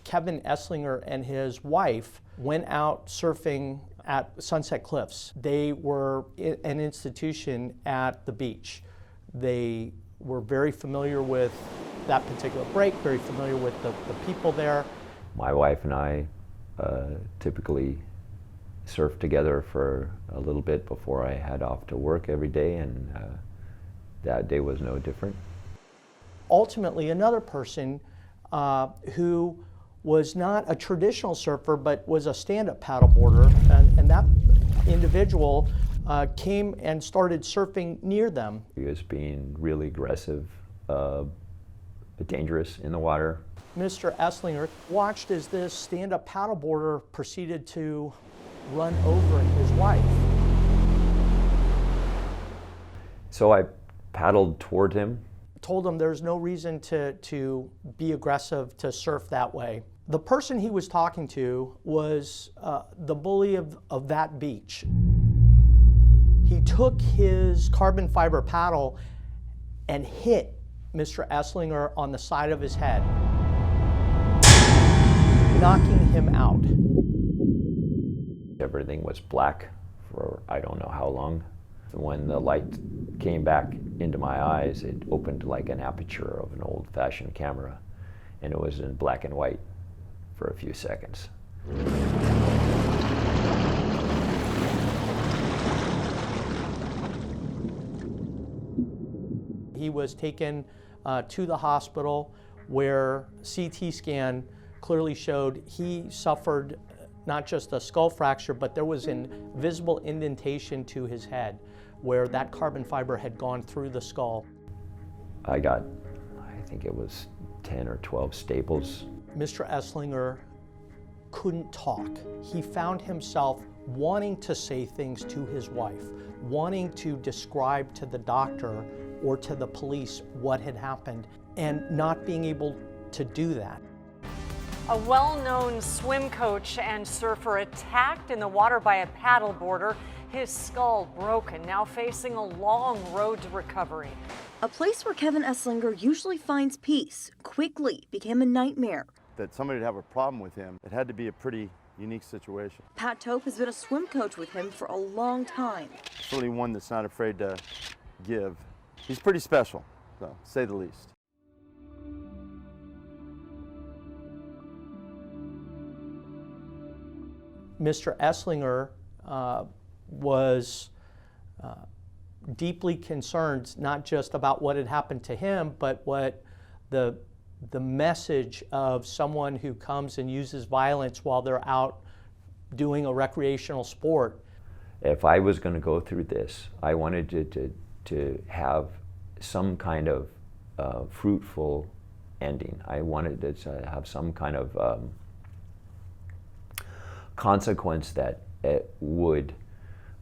Kevin Eslinger and his wife went out surfing at Sunset Cliffs. They were an institution at the beach. They were very familiar with that particular break, very familiar with the people there. My wife and I typically surf together for a little bit before I head off to work every day, and that day was no different. Ultimately, another person who was not a traditional surfer but was a stand-up paddleboarder, and that individual came and started surfing near them. He was being really aggressive, dangerous in the water. Mr. Eslinger watched as this stand-up paddleboarder proceeded to run over his wife. So I paddled toward him. Told him there's no reason to be aggressive, to surf that way. The person he was talking to was the bully of that beach. He took his carbon fiber paddle and hit Mr. Eslinger on the side of his head, knocking him out. Everything was black for I don't know how long. When the light came back into my eyes, it opened like an aperture of an old-fashioned camera, and it was in black and white for a few seconds. He was taken to the hospital where CT scan clearly showed he suffered not just a skull fracture, but there was an visible indentation to his head where that carbon fiber had gone through the skull. I got, I think it was 10 or 12 staples. Mr. Eslinger couldn't talk. He found himself wanting to say things to his wife, wanting to describe to the doctor or to the police what had happened, and not being able to do that. A well-known swim coach and surfer attacked in the water by a paddleboarder, his skull broken, now facing a long road to recovery. A place where Kevin Eslinger usually finds peace quickly became a nightmare. That somebody would have a problem with him, it had to be a pretty unique situation. Pat Tope has been a swim coach with him for a long time. It's really one that's not afraid to give. He's pretty special, to say the least. Mr. Eslinger was deeply concerned not just about what had happened to him, but what the message of someone who comes and uses violence while they're out doing a recreational sport. If I was going to go through this, I wanted to have some kind of fruitful ending. I wanted to have some kind of consequence that it would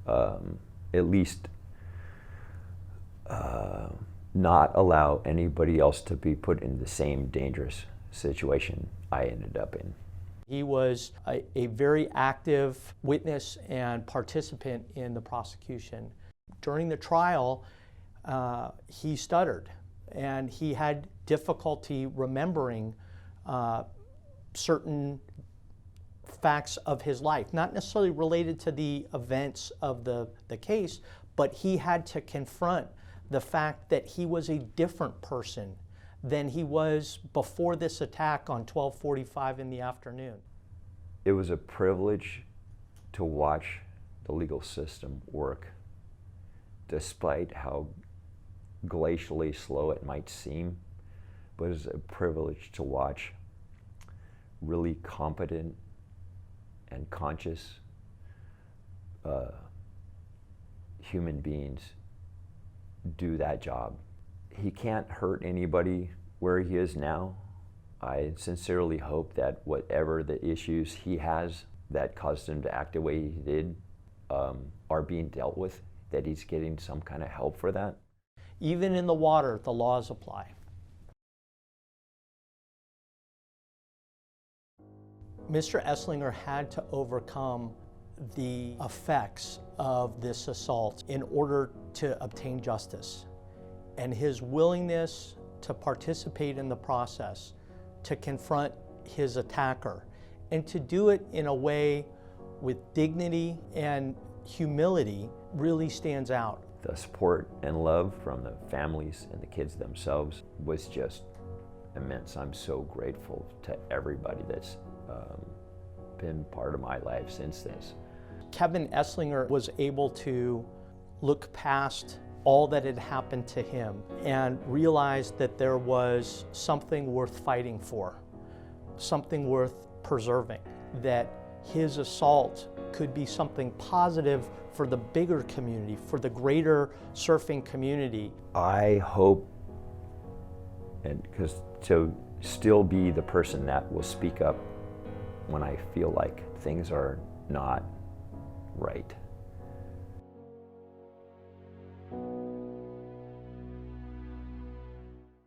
at least not allow anybody else to be put in the same dangerous situation I ended up in. He was a very active witness and participant in the prosecution. During the trial, he stuttered and he had difficulty remembering certain facts of his life, not necessarily related to the events of the case, but he had to confront the fact that he was a different person than he was before this attack on 12:45 in the afternoon. It was a privilege to watch the legal system work, despite how glacially slow it might seem, but it was a privilege to watch really competent and conscious human beings do that job. He can't hurt anybody where he is now. I sincerely hope that whatever the issues he has that caused him to act the way he did are being dealt with, that he's getting some kind of help for that. Even in the water, the laws apply. Mr. Eslinger had to overcome the effects of this assault in order to obtain justice. And his willingness to participate in the process, to confront his attacker, and to do it in a way with dignity and humility really stands out. The support and love from the families and the kids themselves was just immense. I'm so grateful to everybody that's been part of my life since this. Kevin Eslinger was able to look past all that had happened to him and realize that there was something worth fighting for, something worth preserving, that his assault could be something positive for the bigger community, for the greater surfing community. I hope, and because to still be the person that will speak up when I feel like things are not right.